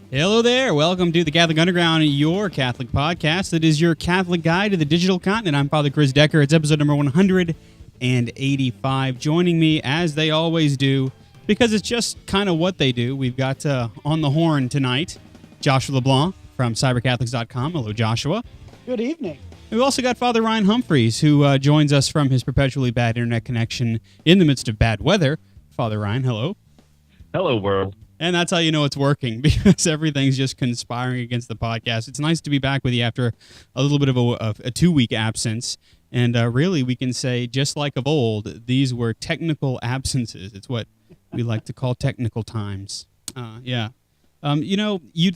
Hello there. Welcome to the Catholic Underground, your Catholic podcast. That is your Catholic guide to the digital continent. I'm Father Chris Decker. It's episode number 185. Joining me, as they always do, because it's just kind of what they do, we've got on the horn tonight, Joshua LeBlanc from cybercatholics.com. Hello, Joshua. Good evening. We've also got Father Ryan Humphreys, who joins us from his perpetually bad internet connection in the midst of bad weather. Father Ryan, hello. Hello, world. And that's how you know it's working, because everything's just conspiring against the podcast. It's nice to be back with you after a little bit of a 2-week absence. And really, we can say, just like of old, these were technical absences. It's what we like to call technical times. You'd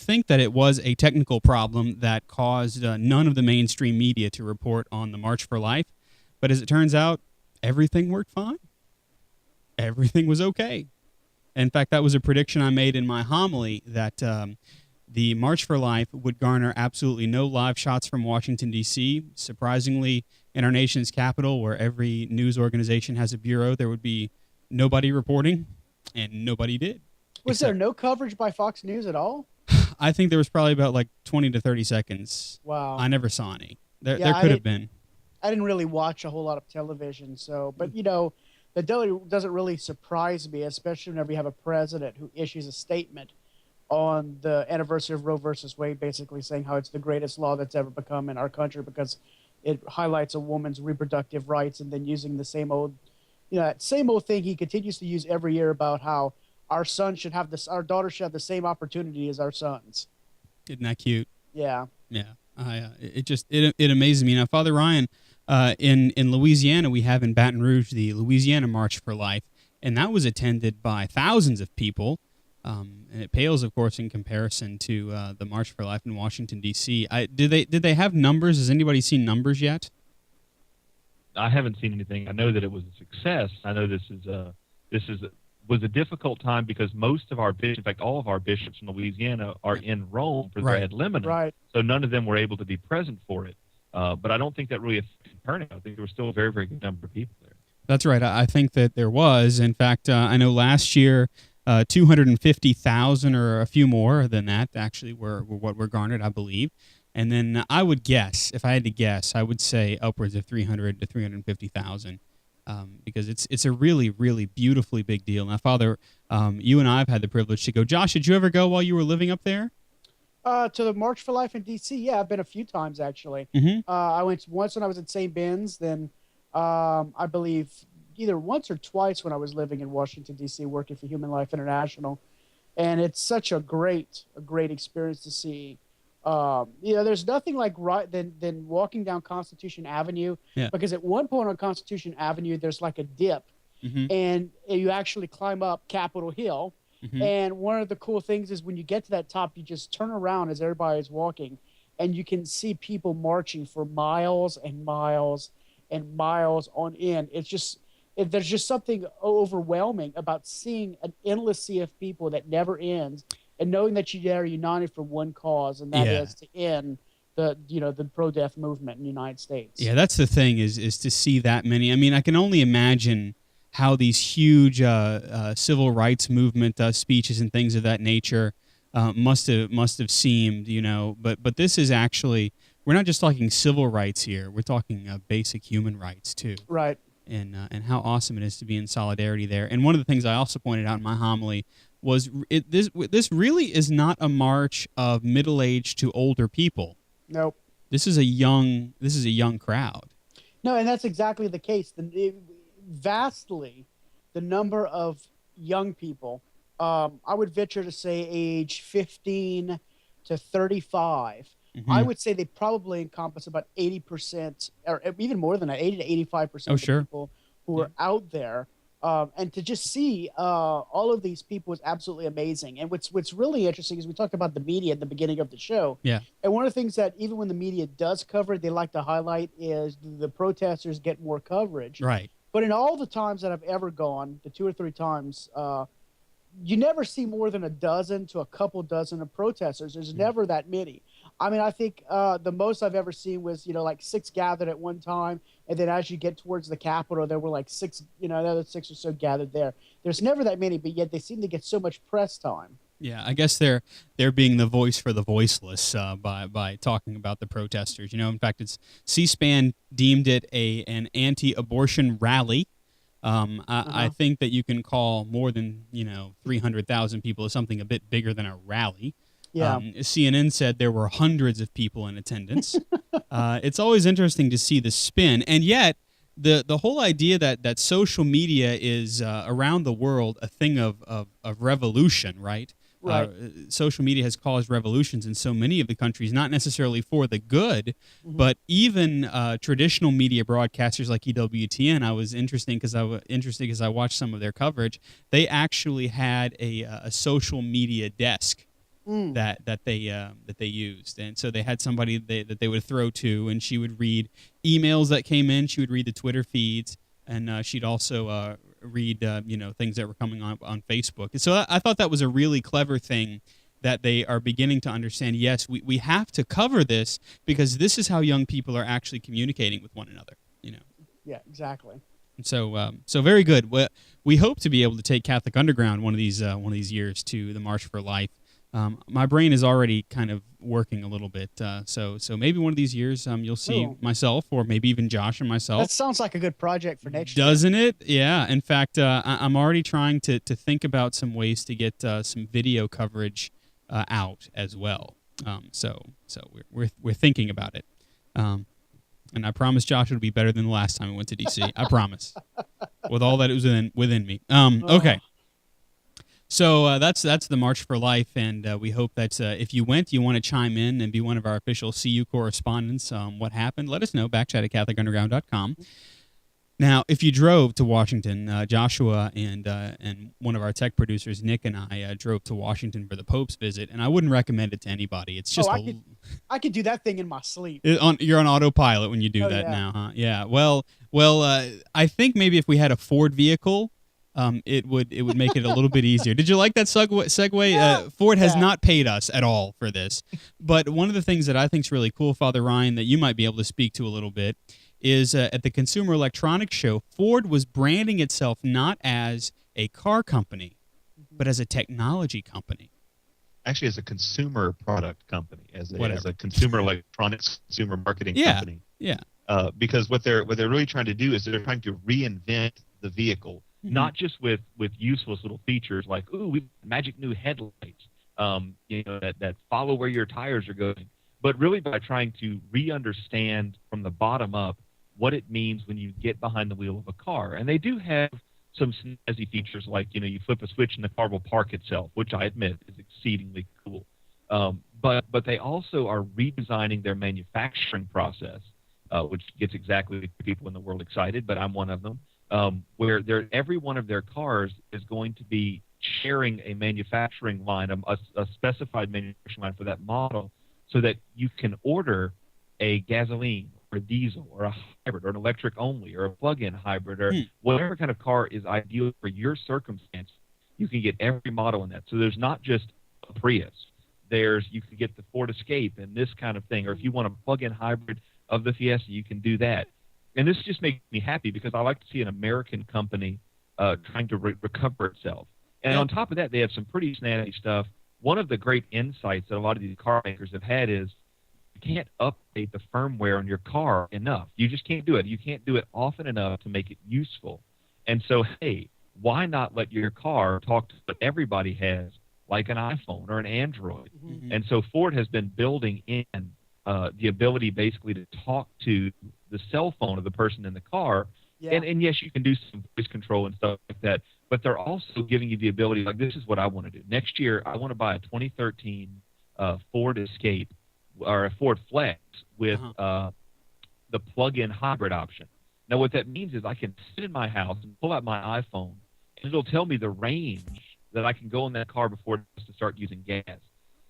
think that it was a technical problem that caused none of the mainstream media to report on the March for Life. But as it turns out, everything worked fine. Everything was okay. In fact, that was a prediction I made in my homily, that the March for Life would garner absolutely no live shots from Washington, D.C. Surprisingly, in our nation's capital, where every news organization has a bureau, there would be nobody reporting, and nobody did. Was there no coverage by Fox News at all? I think there was probably about 20 to 30 seconds. Wow. I never saw any. There could have been. I didn't really watch a whole lot of television, but that doesn't really surprise me, especially whenever you have a president who issues a statement on the anniversary of Roe versus Wade, basically saying how it's the greatest law that's ever become in our country because it highlights a woman's reproductive rights, and then using the same old thing he continues to use every year about how our daughter should have the same opportunity as our sons. Isn't that cute? Yeah. Yeah. It amazes me. Now, Father Ryan, in Louisiana, we have in Baton Rouge the Louisiana March for Life, and that was attended by thousands of people, and it pales, of course, in comparison to the March for Life in Washington, D.C. Did they have numbers? Has anybody seen numbers yet? I haven't seen anything. I know that it was a success. I know was a difficult time because most of our bishops, in fact, all of our bishops in Louisiana are in Rome for the ad limina. Right. So none of them were able to be present for it. But I don't think that really affected turnout. I think there was still a very, very good number of people there. That's right. I think that there was. In fact, I know last year 250,000 or a few more than that actually were what were garnered, I believe. And then I would guess, if I had to guess, I would say upwards of 300 to 350,000. Because it's a really, really beautifully big deal. Now, Father, you and I have had the privilege to go. Josh, did you ever go while you were living up there? To the March for Life in D.C., yeah, I've been a few times, actually. Mm-hmm. I went once when I was at St. Ben's, then I believe either once or twice when I was living in Washington, D.C., working for Human Life International. And it's such a great experience to see. There's nothing like than walking down Constitution Avenue, because at one point on Constitution Avenue, there's like a dip, and you actually climb up Capitol Hill. Mm-hmm. And one of the cool things is when you get to that top, you just turn around as everybody is walking, and you can see people marching for miles and miles and miles on end. There's just something overwhelming about seeing an endless sea of people that never ends, and knowing that you are united for one cause, and that is to end the pro-death movement in the United States. Yeah, that's the thing is to see that many. I mean, I can only imagine how these huge civil rights movement speeches and things of that nature must have seemed, But this is actually, we're not just talking civil rights here. We're talking basic human rights too. Right. And how awesome it is to be in solidarity there. And one of the things I also pointed out in my homily was this really is not a march of middle-aged to older people. Nope. This is a young crowd. No, and that's exactly the case. Vastly, the number of young people, I would venture to say age 15 to 35. Mm-hmm. I would say they probably encompass about 80%, or even more than that, 80 to 85% of the people who are out there. And to just see all of these people was absolutely amazing. And what's really interesting is we talked about the media at the beginning of the show. Yeah. And one of the things that even when the media does cover it, they like to highlight is the protesters get more coverage. Right. But in all the times that I've ever gone, the 2 or 3 times, you never see more than a dozen to a couple dozen of protesters. There's never that many. I mean, I think the most I've ever seen was, like 6 gathered at one time. And then as you get towards the Capitol, there were like 6, another 6 or so gathered there. There's never that many, but yet they seem to get so much press time. Yeah, I guess they're being the voice for the voiceless by talking about the protesters. In fact, C-SPAN deemed it an anti-abortion rally. I think that you can call more than 300,000 people something a bit bigger than a rally. Yeah. CNN said there were hundreds of people in attendance. It's always interesting to see the spin, and yet the whole idea that social media is around the world a thing of revolution, right? Right. Social media has caused revolutions in so many of the countries, not necessarily for the good, but even traditional media broadcasters like EWTN. I was interested because I watched some of their coverage. They actually had a social media desk that they used, and so they had somebody that they would throw to, and she would read emails that came in. She would read the Twitter feeds, and she'd also read things that were coming on Facebook. So I thought that was a really clever thing that they are beginning to understand. Yes, we have to cover this because this is how young people are actually communicating with one another. Yeah, exactly. And so very good. We hope to be able to take Catholic Underground one of these years to the March for Life. My brain is already kind of working a little bit, so maybe one of these years you'll see myself, or maybe even Josh and myself. That sounds like a good project for next year. Doesn't it? Yeah. In fact, I'm already trying to think about some ways to get some video coverage out as well. So we're thinking about it, and I promise Josh it'll be better than the last time we went to DC. I promise, with all that it was within me. Okay. So that's the March for Life, and we hope that if you went, you want to chime in and be one of our official CU correspondents. What happened? Let us know. Backchat at CatholicUnderground.com. Now, if you drove to Washington, Joshua and one of our tech producers, Nick, and I drove to Washington for the Pope's visit, and I wouldn't recommend it to anybody. It's just I could do that thing in my sleep. You're on autopilot when you do that now, huh? Yeah. Well, I think maybe if we had a Ford vehicle, it would make it a little bit easier. Did you like that segue? Yeah. Ford has not paid us at all for this. But one of the things that I think is really cool, Father Ryan, that you might be able to speak to a little bit, is at the Consumer Electronics Show, Ford was branding itself not as a car company, but as a technology company. Actually, as a consumer product company, as a consumer electronics, consumer marketing company. Yeah. Because what they're really trying to do is they're trying to reinvent the vehicle, not just with useless little features like, ooh, we magic new headlights, that follow where your tires are going, but really by trying to re-understand from the bottom up what it means when you get behind the wheel of a car. And they do have some snazzy features like, you flip a switch and the car will park itself, which I admit is exceedingly cool. But they also are redesigning their manufacturing process, which gets exactly the people in the world excited, but I'm one of them, where every one of their cars is going to be sharing a manufacturing line, a specified manufacturing line for that model, so that you can order a gasoline or a diesel or a hybrid or an electric only or a plug-in hybrid or whatever kind of car is ideal for your circumstance. You can get every model in that. So there's not just a Prius. You can get the Ford Escape and this kind of thing. Or if you want a plug-in hybrid of the Fiesta, you can do that. And this just makes me happy because I like to see an American company trying to recover itself. And on top of that, they have some pretty snazzy stuff. One of the great insights that a lot of these car makers have had is you can't update the firmware on your car enough. You just can't do it. You can't do it often enough to make it useful. And so, hey, why not let your car talk to what everybody has, like an iPhone or an Android? Mm-hmm. And so Ford has been building in the ability basically to talk to the cell phone of the person in the car. Yeah. And yes, you can do some voice control and stuff like that, but they're also giving you the ability, like, this is what I want to do. Next year, I want to buy a 2013 Ford Escape or a Ford Flex with the plug-in hybrid option. Now, what that means is I can sit in my house and pull out my iPhone, and it'll tell me the range that I can go in that car before it has to start using gas.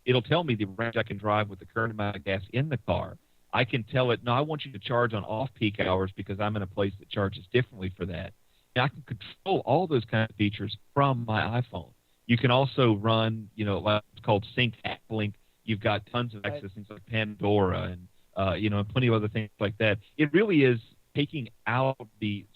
It'll tell me the range I can drive with the current amount of gas in the car. I can tell it, no, I want you to charge on off-peak hours because I'm in a place that charges differently for that. And I can control all those kind of features from my iPhone. You can also run, like it's called Sync App Link. You've got tons of access, things like Pandora and, and plenty of other things like that. It really is taking out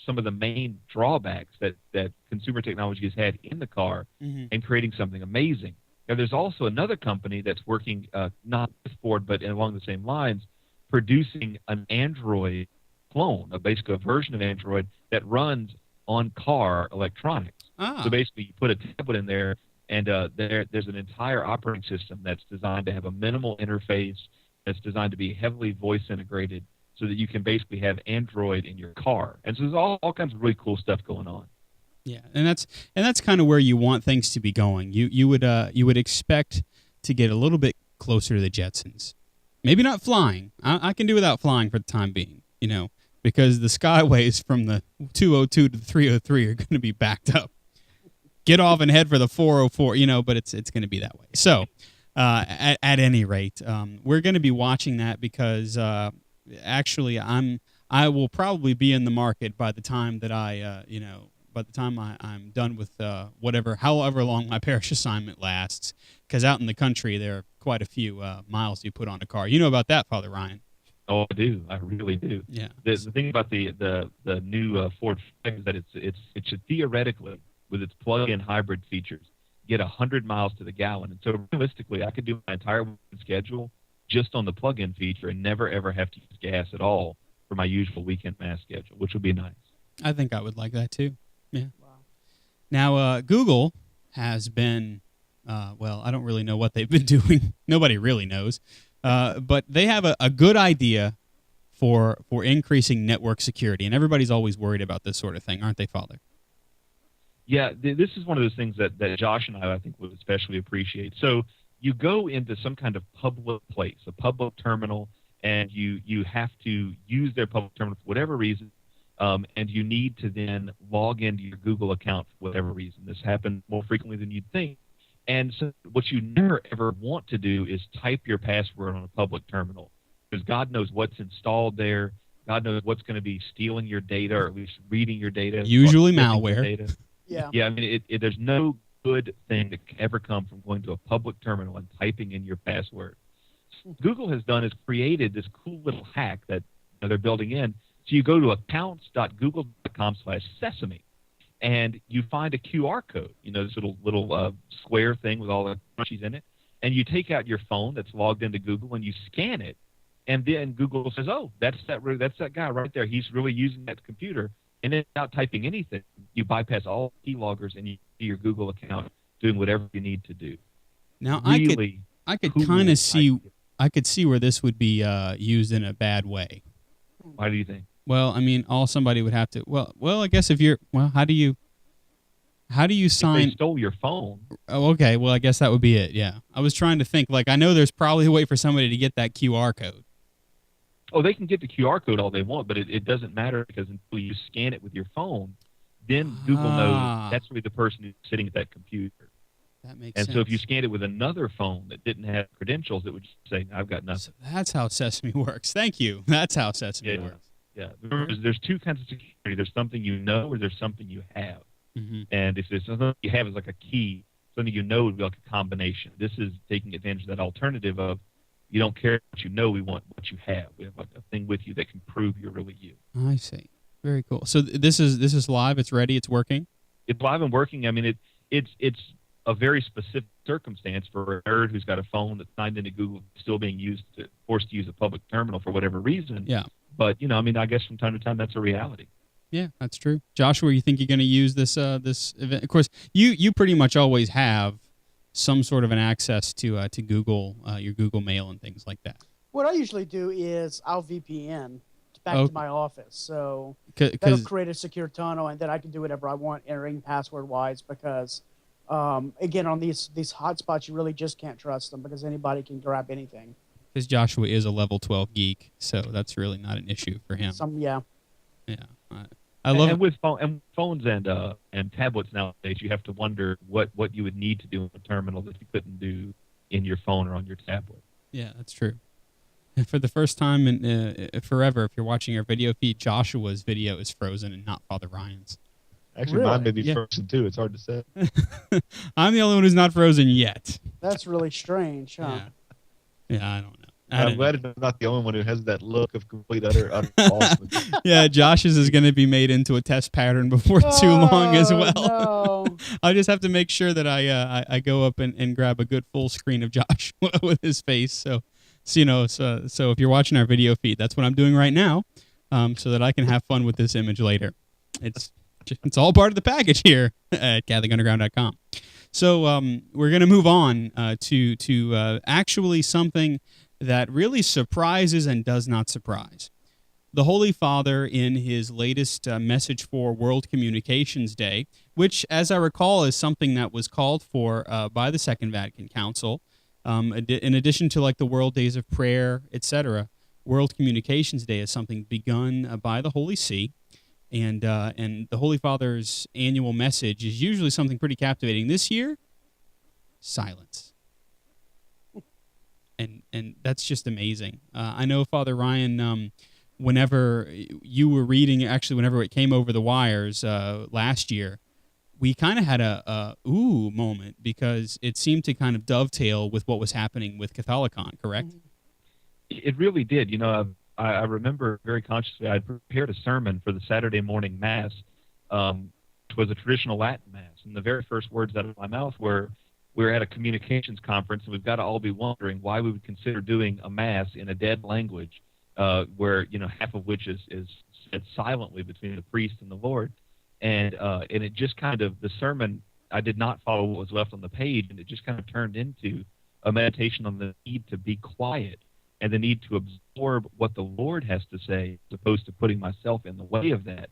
some of the main drawbacks that consumer technology has had in the car and creating something amazing. Now, there's also another company that's working not with Ford, but along the same lines, producing an Android clone, basically a version of Android that runs on car electronics. So basically, you put a tablet in there, and there's an entire operating system that's designed to have a minimal interface, that's designed to be heavily voice integrated, so that you can basically have Android in your car. And so there's all kinds of really cool stuff going on. Yeah, and that's kind of where you want things to be going. You would expect to get a little bit closer to the Jetsons. Maybe not flying. I can do without flying for the time being, because the skyways from the 202 to the 303 are going to be backed up. Get off and head for the 404, but it's going to be that way. So, at any rate, we're going to be watching that because actually I will probably be in the market by the time that I'm done with however long my parish assignment lasts, because out in the country there are quite a few miles you put on a car. You know about that, Father Ryan? Oh, I do. I really do. Yeah. The thing about the new Ford Flag is that it should theoretically, with its plug-in hybrid features, get 100 miles to the gallon. And so realistically, I could do my entire weekend schedule just on the plug-in feature and never ever have to use gas at all for my usual weekend mass schedule, which would be nice. I think I would like that too. Yeah. Wow. Now, Google has been, I don't really know what they've been doing. Nobody really knows. But they have a good idea for increasing network security, and everybody's always worried about this sort of thing, aren't they, Father? Yeah, this is one of those things that Josh and I think, would especially appreciate. So you go into some kind of public place, a public terminal, and you have to use their public terminal for whatever reason, and you need to then log into your Google account for whatever reason. This happens more frequently than you'd think. And so what you never, ever want to do is type your password on a public terminal, because God knows what's installed there. God knows what's going to be stealing your data, or at least reading your data. Usually malware. Yeah. Yeah, I mean, there's no good thing that can ever come from going to a public terminal and typing in your password. So Google has done is created this cool little hack that they're building in. So you go to accounts.google.com/sesame, and you find a QR code, this little square thing with all the crunchies in it, and you take out your phone that's logged into Google and you scan it, and then Google says, oh, that's that guy right there. He's really using that computer. And then without typing anything, you bypass all keyloggers and you see your Google account doing whatever you need to do. Now, really I could kind of see, I could see where this would be used in a bad way. Why do you think? Well, I mean, all somebody would have to. Well, I guess if you're, how do you sign? If they stole your phone. Oh, okay. Well, I guess that would be it. Yeah, I was trying to think. I know there's probably a way for somebody to get that QR code. Oh, they can get the QR code all they want, but it doesn't matter, because until you scan it with your phone, then Google knows that's really the person who's sitting at that computer. That makes sense. And so if you scanned it with another phone that didn't have credentials, it would just say, I've got nothing. So that's how Sesame works. Thank you. That's how Sesame works. Yeah. There's two kinds of security. There's something you know, or there's something you have. Mm-hmm. And if there's something you have is like a key, something you know would be like a combination. This is taking advantage of that alternative of, you don't care what you know, we want what you have. We have like a thing with you that can prove you're really you. I see. Very cool. So this is live. It's ready. It's working. It's live and working. I mean, it's a very specific circumstance for a nerd who's got a phone that's signed into Google, still being forced to use a public terminal for whatever reason. Yeah. But I mean, I guess from time to time that's a reality. Yeah, that's true. Joshua, you think you're going to use this event? Of course, you pretty much always have some sort of an access to Google, your Google Mail and things like that. What I usually do is I'll VPN back to my office, so that'll create a secure tunnel, and then I can do whatever I want, entering password-wise, because, again, on these hotspots, you really just can't trust them, because anybody can grab anything. Because Joshua is a level 12 geek, so that's really not an issue for him. Yeah. Yeah. I love and with phones and tablets nowadays, you have to wonder what you would need to do in a terminal that you couldn't do in your phone or on your tablet. Yeah, that's true. And for the first time in forever, if you're watching our video feed, Joshua's video is frozen and not Father Ryan's. Actually, Really? mine may be Yeah. frozen too. It's hard to say. I'm the only one who's not frozen yet. That's really strange, huh? Yeah, I don't know. I'm glad I'm not the only one who has that look of complete utter falseness. Yeah, Josh's is going to be made into a test pattern before too long as well. No. I just have to make sure that I go up and grab a good full screen of Joshua with his face. So if you're watching our video feed, that's what I'm doing right now, so that I can have fun with this image later. It's all part of the package here at CatholicUnderground.com. So we're going to move on to actually something that really surprises and does not surprise. The Holy Father, in his latest message for World Communications Day, which, as I recall, is something that was called for by the Second Vatican Council, in addition to like the World Days of Prayer, etc., World Communications Day is something begun by the Holy See, and the Holy Father's annual message is usually something pretty captivating. This year, silence. And that's just amazing. I know, Father Ryan, whenever you were reading, actually whenever it came over the wires last year, we kind of had a ooh moment because it seemed to kind of dovetail with what was happening with CatholiCon, correct? It really did. You know, I remember very consciously I'd prepared a sermon for the Saturday morning Mass, which was a traditional Latin Mass. And the very first words out of my mouth were, we're at a communications conference, and we've got to all be wondering why we would consider doing a Mass in a dead language, where, you know, half of which is said silently between the priest and the Lord. And it just kind of, the sermon, I did not follow what was left on the page, and it just kind of turned into a meditation on the need to be quiet and the need to absorb what the Lord has to say, as opposed to putting myself in the way of that.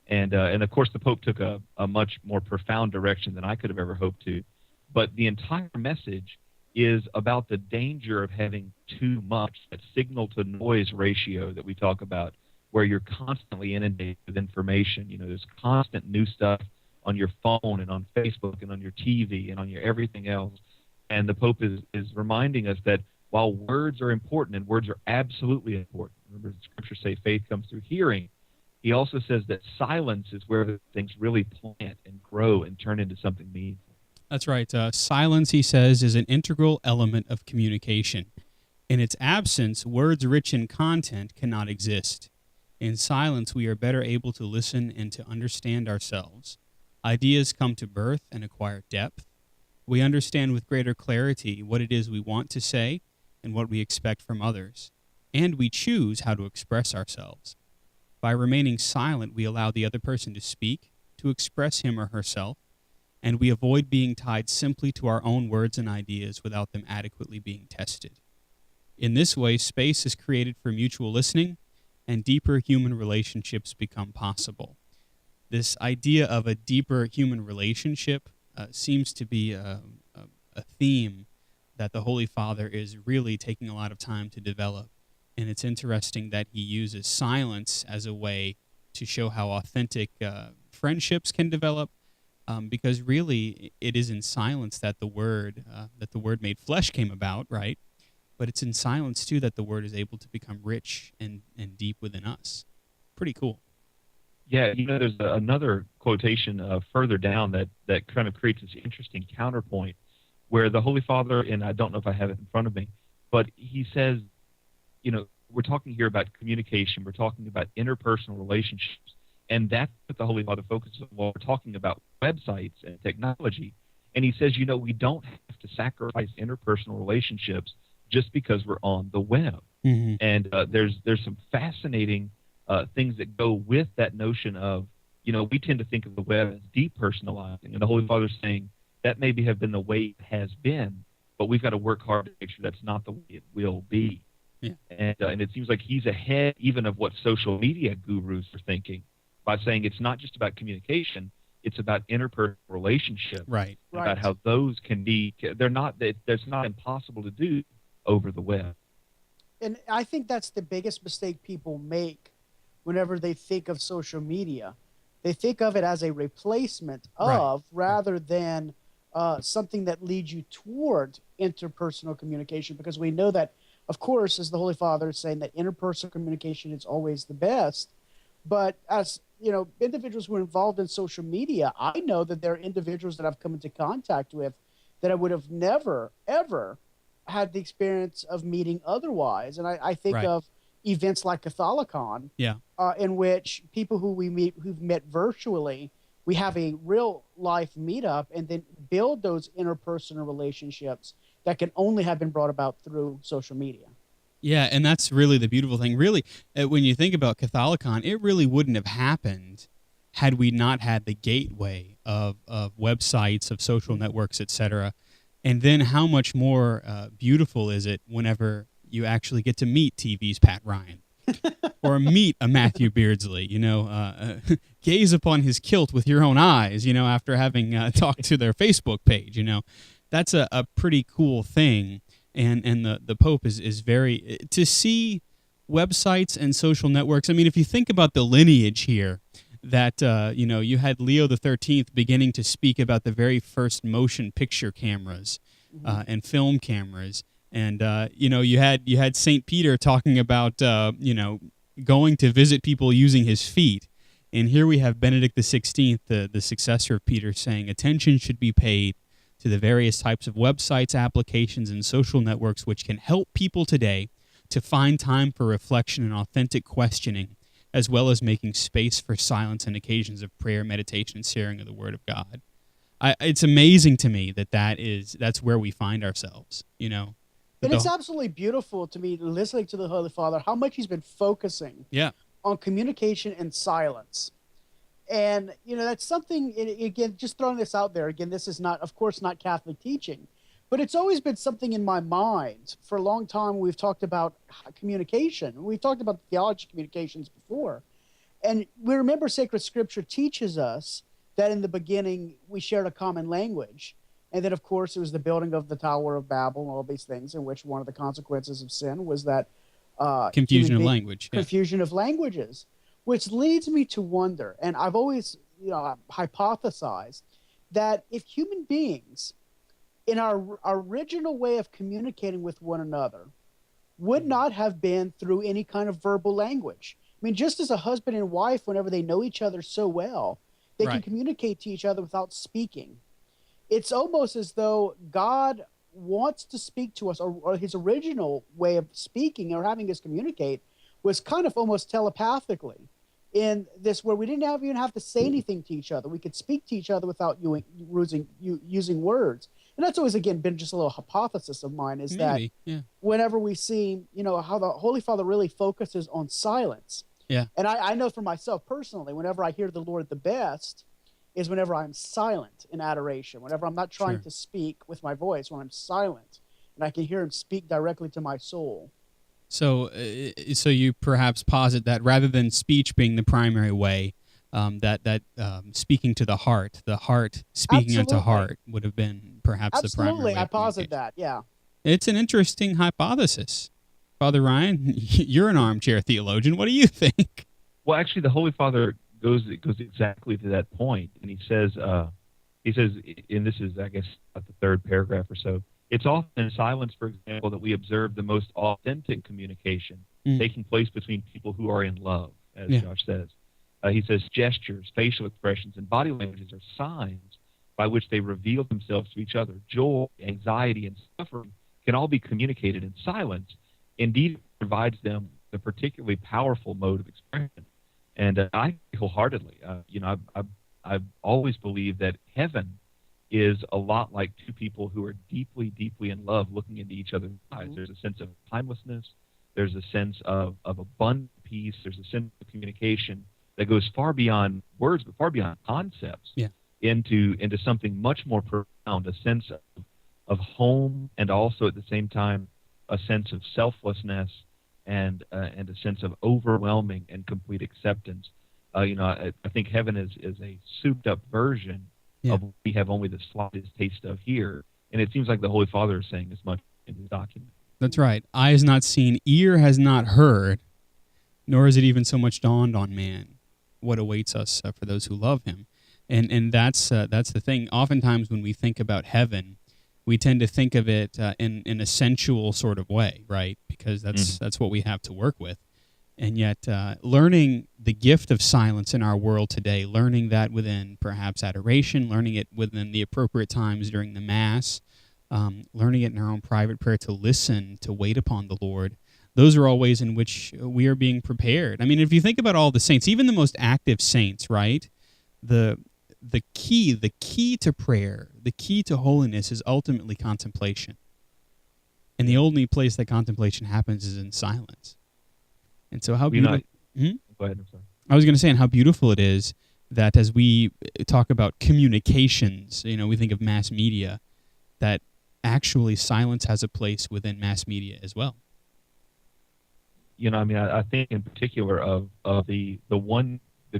And of course, the Pope took a much more profound direction than I could have ever hoped to. But the entire message is about the danger of having too much, that signal-to-noise ratio that we talk about, where you're constantly inundated with information. You know, there's constant new stuff on your phone and on Facebook and on your TV and on your everything else. And the Pope is reminding us that while words are important, and words are absolutely important, remember the Scriptures say faith comes through hearing, he also says that silence is where things really plant and grow and turn into something meaningful. That's right. Silence, he says, is an integral element of communication. In its absence, words rich in content cannot exist. In silence, we are better able to listen and to understand ourselves. Ideas come to birth and acquire depth. We understand with greater clarity what it is we want to say and what we expect from others. And we choose how to express ourselves. By remaining silent, we allow the other person to speak, to express him or herself, and we avoid being tied simply to our own words and ideas without them adequately being tested. In this way, space is created for mutual listening, and deeper human relationships become possible. This idea of a deeper human relationship seems to be a theme that the Holy Father is really taking a lot of time to develop, and it's interesting that he uses silence as a way to show how authentic friendships can develop, because really it is in silence that the Word made flesh came about, right? But it's in silence, too, that the Word is able to become rich and deep within us. Pretty cool. Yeah, you know, there's another quotation further down that kind of creates this interesting counterpoint where the Holy Father, and I don't know if I have it in front of me, but he says, you know, we're talking here about communication, we're talking about interpersonal relationships, and that's what the Holy Father focuses on while we're talking about websites and technology. And he says, you know, we don't have to sacrifice interpersonal relationships just because we're on the web. Mm-hmm. And there's some fascinating things that go with that notion of, you know, we tend to think of the web as depersonalizing, and the Holy Father's saying that maybe have been the way it has been, but we've got to work hard to make sure that's not the way it will be. Yeah. And it seems like he's ahead even of what social media gurus are thinking by saying it's not just about communication, it's about interpersonal relationships, Right. about how those can be, that's not impossible to do over the web. And I think that's the biggest mistake people make whenever they think of social media. They think of it as a replacement Right. of, rather than something that leads you toward interpersonal communication, because we know that, of course, as the Holy Father is saying, that interpersonal communication is always the best. But as you know, individuals who are involved in social media, I know that there are individuals that I've come into contact with that I would have never, ever had the experience of meeting otherwise. And I think Right. of events like CatholiCon, Yeah. in which people who we meet, who've met virtually, we have a real life meetup and then build those interpersonal relationships that can only have been brought about through social media. Yeah, and that's really the beautiful thing. Really, when you think about CatholiCon, it really wouldn't have happened had we not had the gateway of websites, of social networks, etc. And then how much more beautiful is it whenever you actually get to meet TV's Pat Ryan or meet a Matthew Beardsley, gaze upon his kilt with your own eyes, after having talked to their Facebook page, that's a pretty cool thing. And the Pope is very, to see websites and social networks. I mean, if you think about the lineage here, that you had Leo the 13th beginning to speak about the very first motion picture cameras and film cameras, and you had Saint Peter talking about going to visit people using his feet, and here we have Benedict the 16th, the successor of Peter, saying attention should be paid to the various types of websites, applications, and social networks which can help people today to find time for reflection and authentic questioning, as well as making space for silence and occasions of prayer, meditation, and sharing of the Word of God. It's amazing to me that's where we find ourselves, And it's absolutely beautiful to me, listening to the Holy Father, how much he's been focusing on communication and silence. And, that's something, again, just throwing this out there, again, this is not, of course, not Catholic teaching, but it's always been something in my mind. For a long time, we've talked about communication. We've talked about theology communications before. And we remember Sacred Scripture teaches us that in the beginning, we shared a common language. And then, of course, it was the building of the Tower of Babel and all these things, in which one of the consequences of sin was that confusion of language. Confusion of languages. Which leads me to wonder, and I've always hypothesized, that if human beings, in our original way of communicating with one another, would not have been through any kind of verbal language. I mean, just as a husband and wife, whenever they know each other so well, they can communicate to each other without speaking. It's almost as though God wants to speak to us, or his original way of speaking or having us communicate was kind of almost telepathically, in this where we didn't even have to say anything to each other. We could speak to each other without using words. And that's always, again, been just a little hypothesis of mine, is that whenever we see, how the Holy Father really focuses on silence. Yeah. And I know for myself personally, whenever I hear the Lord the best is whenever I'm silent in adoration, whenever I'm not trying to speak with my voice, when I'm silent and I can hear him speak directly to my soul. So you perhaps posit that rather than speech being the primary way, that speaking to the heart speaking unto heart would have been perhaps the primary way. I posit that, yeah. It's an interesting hypothesis. Father Ryan, you're an armchair theologian. What do you think? Well, actually, the Holy Father goes exactly to that point, and he says, and this is, I guess, at the third paragraph or so, it's often in silence, for example, that we observe the most authentic communication taking place between people who are in love, as Josh says. He says gestures, facial expressions, and body languages are signs by which they reveal themselves to each other. Joy, anxiety, and suffering can all be communicated in silence. Indeed, it provides them a particularly powerful mode of expression. And I wholeheartedly, I've always believed that heaven is a lot like two people who are deeply, deeply in love, looking into each other's eyes. There's a sense of timelessness. There's a sense of abundant peace. There's a sense of communication that goes far beyond words, but far beyond concepts, into something much more profound, a sense of home, and also at the same time a sense of selflessness and a sense of overwhelming and complete acceptance. I think heaven is a souped-up version of what we have only the slightest taste of here. And it seems like the Holy Father is saying as much in his document. That's right. Eye has not seen, ear has not heard, nor is it even so much dawned on man what awaits us for those who love him. And that's the thing. Oftentimes when we think about heaven, we tend to think of it in a sensual sort of way, right? Because that's what we have to work with. And yet learning the gift of silence in our world today, learning that within perhaps adoration, learning it within the appropriate times during the Mass, learning it in our own private prayer to listen, to wait upon the Lord, those are all ways in which we are being prepared. I mean, if you think about all the saints, even the most active saints, right? The key to prayer, the key to holiness is ultimately contemplation. And the only place that contemplation happens is in silence. And so how beautiful... Go ahead, I'm sorry. I was going to say, and how beautiful it is that as we talk about communications, we think of mass media, that actually silence has a place within mass media as well. I think in particular of the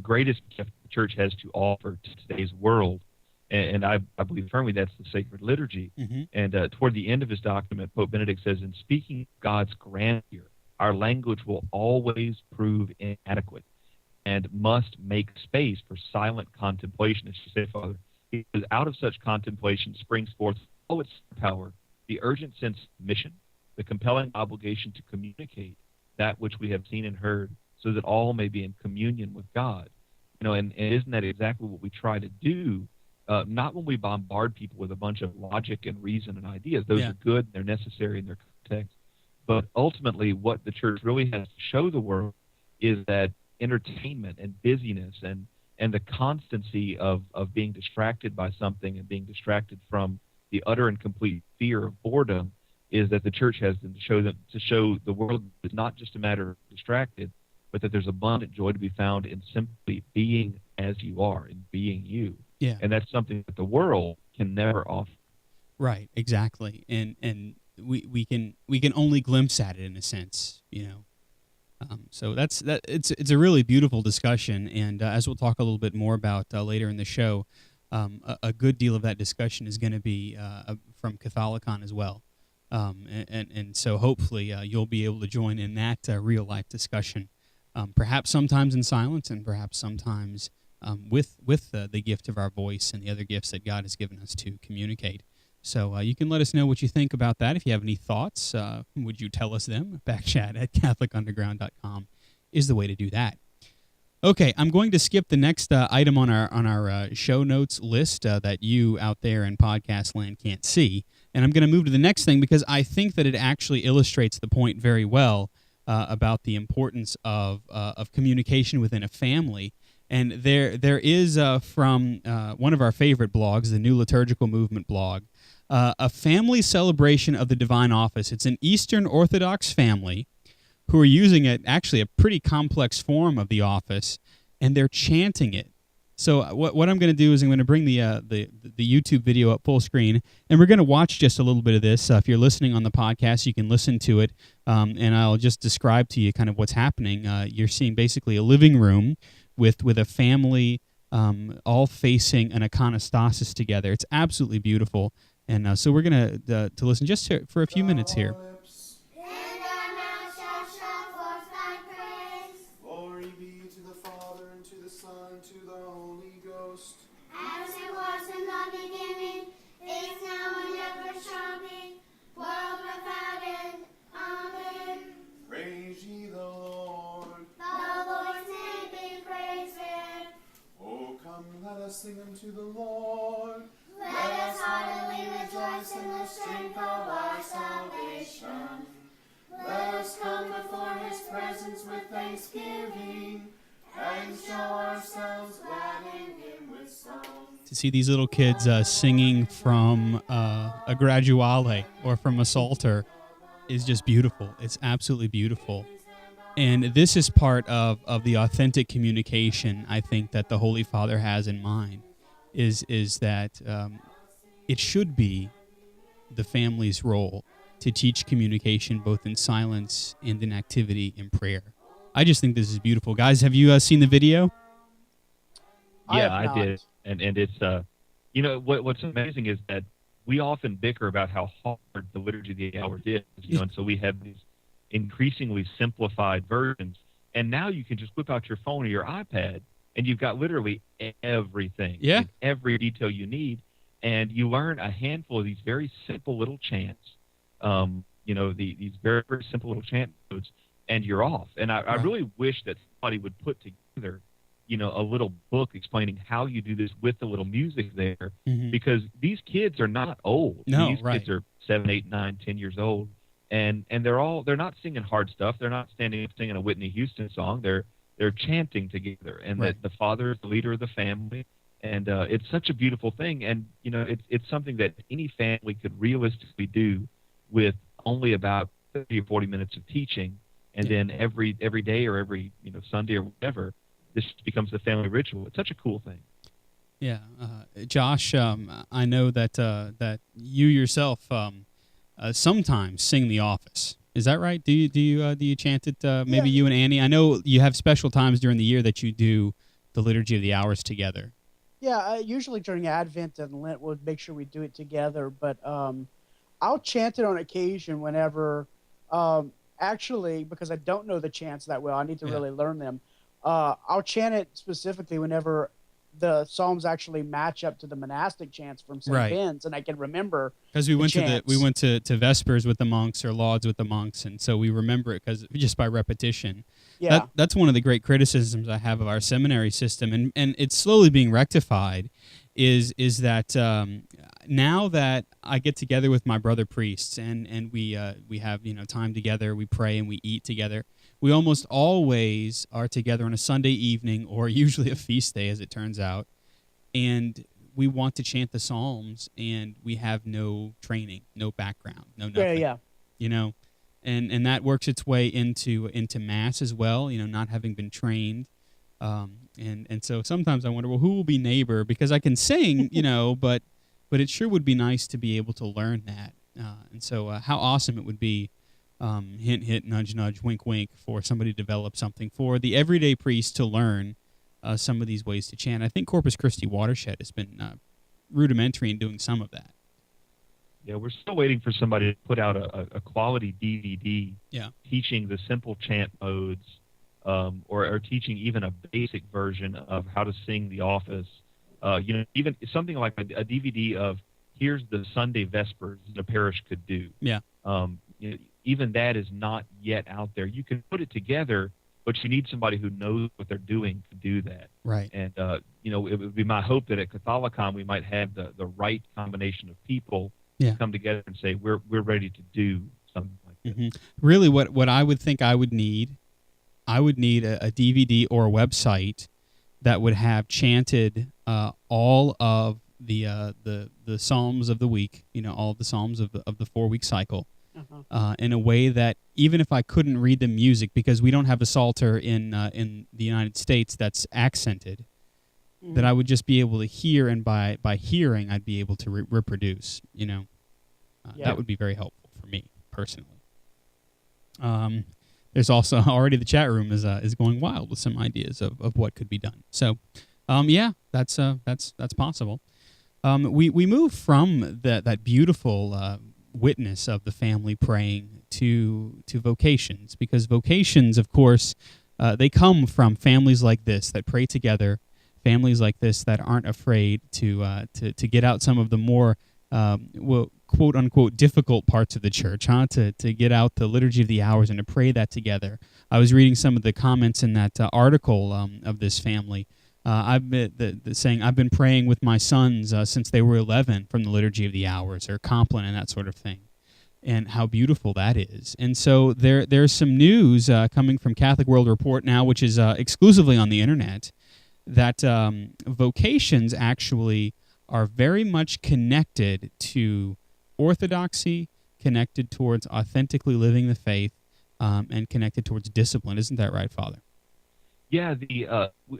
greatest gift the church has to offer to today's world, and I believe firmly that's the sacred liturgy. Mm-hmm. And toward the end of his document, Pope Benedict says, in speaking God's grandeur, our language will always prove inadequate and must make space for silent contemplation, as you say, Father. Because out of such contemplation springs forth all its power, the urgent sense of mission, the compelling obligation to communicate that which we have seen and heard, so that all may be in communion with God. And isn't that exactly what we try to do? Not when we bombard people with a bunch of logic and reason and ideas. Those are good, they're necessary in their context. But ultimately, what the church really has to show the world is that entertainment and busyness and the constancy of being distracted by something and being distracted from the utter and complete fear of boredom is that the church has to show the world it's not just a matter of distracted, but that there's abundant joy to be found in simply being as you are, in being you. Yeah. And that's something that the world can never offer. Right, exactly. And we can only glimpse at it in a sense, So it's a really beautiful discussion, and as we'll talk a little bit more about later in the show, a good deal of that discussion is going to be from CatholiCon as well, and so hopefully you'll be able to join in that real life discussion, perhaps sometimes in silence, and perhaps sometimes with the gift of our voice and the other gifts that God has given us to communicate. So you can let us know what you think about that. If you have any thoughts, would you tell us them? Backchat@CatholicUnderground.com is the way to do that. Okay, I'm going to skip the next item on our show notes list that you out there in podcast land can't see, and I'm going to move to the next thing because I think that it actually illustrates the point very well about the importance of communication within a family. And there is from one of our favorite blogs, the New Liturgical Movement blog, a family celebration of the divine office. It's an Eastern Orthodox family who are using actually a pretty complex form of the office, and they're chanting it. So what I'm going to do is I'm going to bring the YouTube video up full screen, and we're going to watch just a little bit of this. If you're listening on the podcast, you can listen to it, and I'll just describe to you kind of what's happening. You're seeing basically a living room with a family all facing an iconostasis together. It's absolutely beautiful. And so we're going to listen just for a few minutes here. And our mouth shall show forth thy praise. Glory be to the Father, and to the Son, and to the Holy Ghost. As it was in the beginning, is now, and ever shall be, world without end. Amen. Praise ye the Lord. The Lord's name be praised. Oh, come, let us sing unto the Lord. Let us heartily rejoice in the strength of our salvation. Let us come before his presence with thanksgiving, and show ourselves glad in him with songs. To see these little kids singing from a graduale or from a psalter is just beautiful. It's absolutely beautiful. And this is part of the authentic communication, I think, that the Holy Father has in mind, is that it should be the family's role to teach communication both in silence and in activity in prayer. I just think this is beautiful. Guys, have you seen the video? Yeah, I did. And it's, what's amazing is that we often bicker about how hard the Liturgy of the Hours is, and so we have these increasingly simplified versions. And now you can just whip out your phone or your iPad, and you've got literally everything, Yeah. and every detail you need, and you learn a handful of these very simple little chants, these very, very simple little chant codes, and you're off. And I Right. really wish that somebody would put together, a little book explaining how you do this with the little music there, Mhm. because these kids are not old. No, These right. kids are 7, 8, 9, 10 years old, and they're not singing hard stuff. They're not standing up singing a Whitney Houston song. They're chanting together, and Right. that the father is the leader of the family, and it's such a beautiful thing. And it's something that any family could realistically do with only about 30 or 40 minutes of teaching, and Yeah. then every day or every Sunday or whatever, this becomes the family ritual. It's such a cool thing. Yeah, Josh, I know that that you yourself sometimes sing The Office. Is that right? Do you chant it? Maybe Yeah. you and Annie. I know you have special times during the year that you do the Liturgy of the Hours together. Yeah, usually during Advent and Lent, we'll make sure we do it together. But I'll chant it on occasion whenever, actually, because I don't know the chants that well. I need to Yeah. really learn them. I'll chant it specifically whenever the psalms actually match up to the monastic chants from St. Right. Ben's, and I can remember. Because we went chants. to Vespers with the monks or Lauds with the monks, and so we remember it because just by repetition. Yeah. That's one of the great criticisms I have of our seminary system, and it's slowly being rectified. Is that now that I get together with my brother priests and we have time together, we pray and we eat together. We almost always are together on a Sunday evening or usually a feast day, as it turns out, and we want to chant the Psalms, and we have no training, no background, no nothing. Yeah. And that works its way into Mass as well. Not having been trained, and so sometimes I wonder, well, who will be neighbor? Because I can sing, but it sure would be nice to be able to learn that. And so, how awesome it would be. Hint, hint, nudge, nudge, wink, wink, for somebody to develop something for the everyday priest to learn some of these ways to chant. I think Corpus Christi Watershed has been rudimentary in doing some of that. Yeah, we're still waiting for somebody to put out a quality DVD teaching the simple chant modes, or teaching even a basic version of how to sing The Office. Even something like a DVD of here's the Sunday Vespers a parish could do. Yeah. Even that is not yet out there. You can put it together, but you need somebody who knows what they're doing to do that. Right. And, it would be my hope that at CatholiCon we might have the right combination of people Yeah. come together and say, we're ready to do something like this. Mm-hmm. Really, what I would think I would need a DVD or a website that would have chanted all of the Psalms of the week, all of the Psalms of the 4-week cycle, in a way that even if I couldn't read the music, because we don't have a Psalter in the United States that's accented, that I would just be able to hear, and by hearing I'd be able to reproduce. That would be very helpful for me personally. There's also already the chat room is going wild with some ideas of what could be done. So, that's possible. We move from that beautiful witness of the family praying to vocations, because vocations, of course, they come from families like this that pray together, families like this that aren't afraid to get out some of the more quote unquote difficult parts of the church, to get out the Liturgy of the Hours and to pray that together. I was reading some of the comments in that article of this family. I've been saying I've been praying with my sons since they were 11 from the Liturgy of the Hours, or Compline and that sort of thing, and how beautiful that is. And so there's some news coming from Catholic World Report now, which is exclusively on the internet, that vocations actually are very much connected to orthodoxy, connected towards authentically living the faith, and connected towards discipline. Isn't that right, Father? Yeah,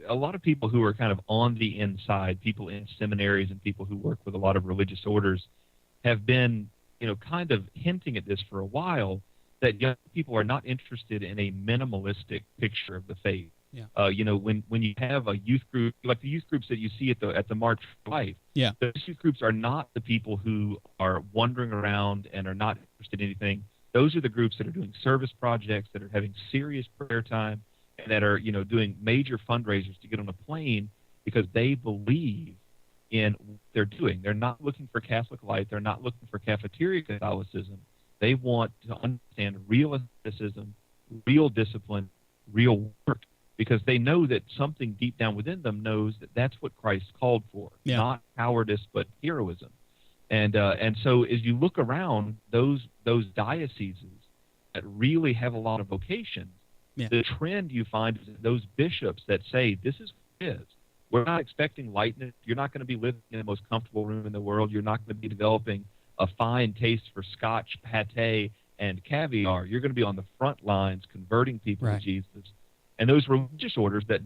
a lot of people who are kind of on the inside, people in seminaries and people who work with a lot of religious orders, have been, kind of hinting at this for a while, that young people are not interested in a minimalistic picture of the faith. Yeah. When you have a youth group, like the youth groups that you see at the March for Life, yeah, those youth groups are not the people who are wandering around and are not interested in anything. Those are the groups that are doing service projects, that are having serious prayer time, and that are, doing major fundraisers to get on a plane because they believe in what they're doing. They're not looking for Catholic light. They're not looking for cafeteria Catholicism. They want to understand real asceticism, real discipline, real work, because they know that something deep down within them knows that that's what Christ called for, not cowardice but heroism. And so as you look around those dioceses that really have a lot of vocations, the trend you find is that those bishops that say this is what it is. We're not expecting lightness. You're not going to be living in the most comfortable room in the world. You're not going to be developing a fine taste for Scotch pate and caviar. You're going to be on the front lines converting people to Jesus. And those religious orders that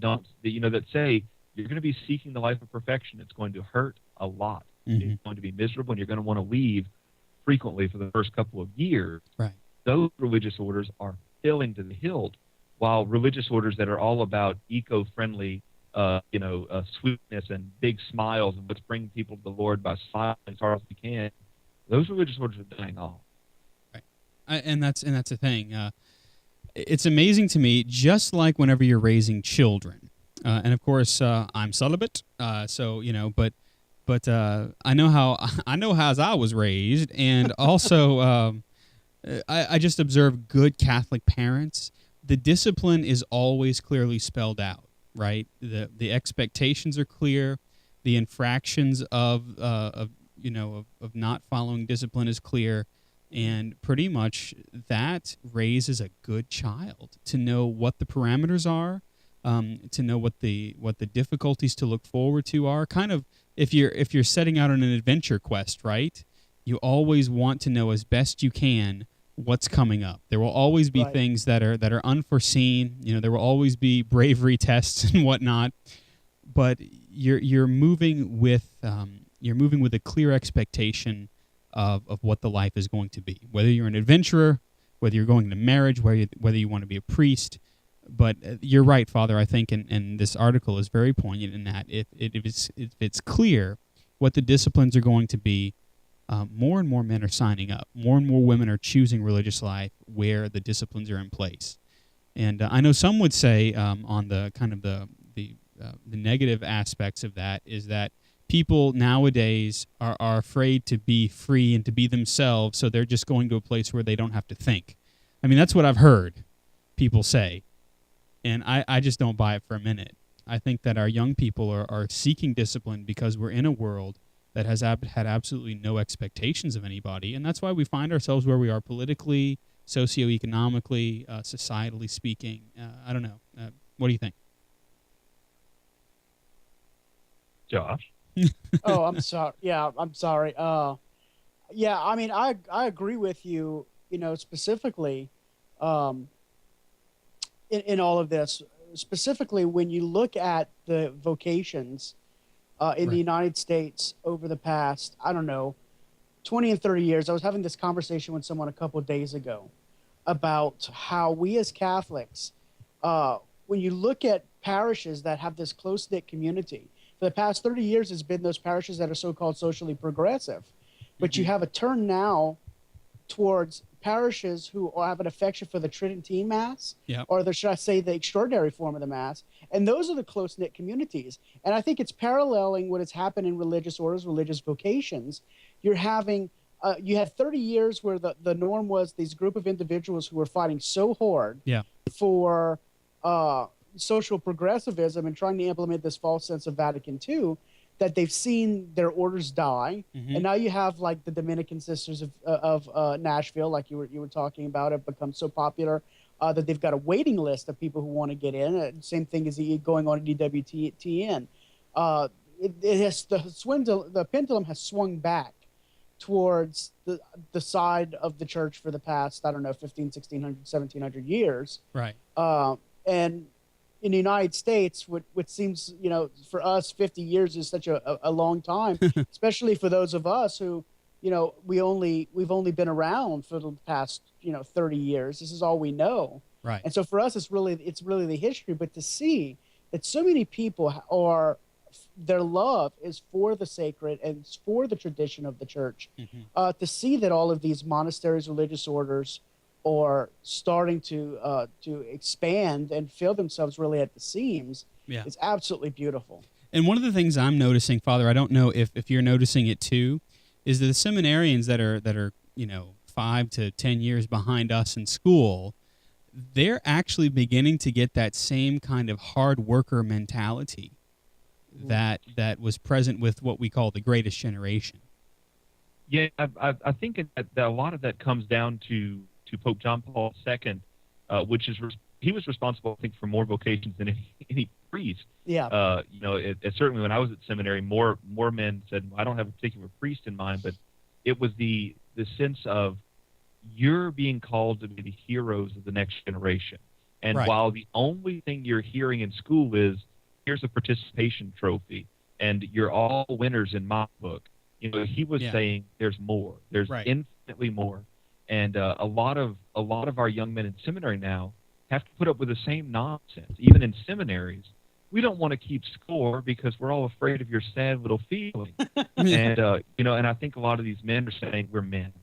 say you're going to be seeking the life of perfection, it's going to hurt a lot. It's going to be miserable, and you're going to want to leave frequently for the first couple of years. Right. Those religious orders are filling to the hilt, while religious orders that are all about eco-friendly sweetness and big smiles and let's bring people to the Lord by smiling as hard as we can, those religious orders are dying off. Right. And that's the thing. It's amazing to me, just like whenever you're raising children. And of course, I'm celibate, so but I know how as I was raised, and also I just observe good Catholic parents. The discipline is always clearly spelled out. Right, the expectations are clear, the infractions of not following discipline is clear, and pretty much that raises a good child to know what the parameters are, to know what the difficulties to look forward to are. Kind of if you're setting out on an adventure quest, right? You always want to know as best you can what's coming up. There will always be things that are unforeseen. There will always be bravery tests and whatnot. But you're moving with a clear expectation of what the life is going to be. Whether you're an adventurer, whether you're going to marriage, whether you want to be a priest. But you're right, Father. I think, and this article is very poignant in that if it's clear what the disciplines are going to be, more and more men are signing up. More and more women are choosing religious life where the disciplines are in place. And I know some would say on the kind of the negative aspects of that is that people nowadays are afraid to be free and to be themselves, so they're just going to a place where they don't have to think. I mean, that's what I've heard people say, and I just don't buy it for a minute. I think that our young people are seeking discipline because we're in a world that has had absolutely no expectations of anybody, and that's why we find ourselves where we are politically, socioeconomically, societally speaking. I don't know. What do you think? Josh? Oh, I'm sorry. Yeah, I'm sorry. Yeah, I mean, I agree with you, specifically in all of this, specifically when you look at the vocations in the United States over the past, 20 and 30 years. I was having this conversation with someone a couple of days ago about how we as Catholics, when you look at parishes that have this close-knit community, for the past 30 years, it's been those parishes that are so-called socially progressive. But you have a turn now towards parishes who have an affection for the Tridentine Mass, or should I say the extraordinary form of the Mass. And those are the close-knit communities. And I think it's paralleling what has happened in religious orders, religious vocations. You're having, you had 30 years where the norm was these group of individuals who were fighting so hard for social progressivism and trying to implement this false sense of Vatican II, that they've seen their orders die. And now you have like the Dominican Sisters of Nashville, like you were talking about, have become so popular that they've got a waiting list of people who want to get in. Same thing is going on at EWTN. It has the pendulum has swung back towards the side of the church for the past, 1500, 1600, 1700 years. Right. And in the United States, what seems, for us, 50 years is such a long time, especially for those of us who, we've only been around for the past, 30 years. This is all we know. Right. And so for us, it's really the history. But to see that so many people their love is for the sacred and it's for the tradition of the church, to see that all of these monasteries, religious orders, or starting to expand and fill themselves really at the seams Yeah. is absolutely beautiful. And one of the things I'm noticing, Father, I don't know if you're noticing it too, is that the seminarians that are 5 to 10 years behind us in school, they're actually beginning to get that same kind of hard worker mentality that was present with what we call the greatest generation. Yeah, I think that a lot of that comes down to Pope John Paul II, which is he was responsible, I think, for more vocations than any priest. Yeah. It certainly when I was at seminary, more men said, I don't have a particular priest in mind, but it was the sense of you're being called to be the heroes of the next generation. And Right. while the only thing you're hearing in school is, here's a participation trophy, and you're all winners in my book, he was saying there's more. There's Right. infinitely more. And a lot of our young men in seminary now have to put up with the same nonsense. Even in seminaries, we don't want to keep score because we're all afraid of your sad little feeling. And and I think a lot of these men are saying we're men.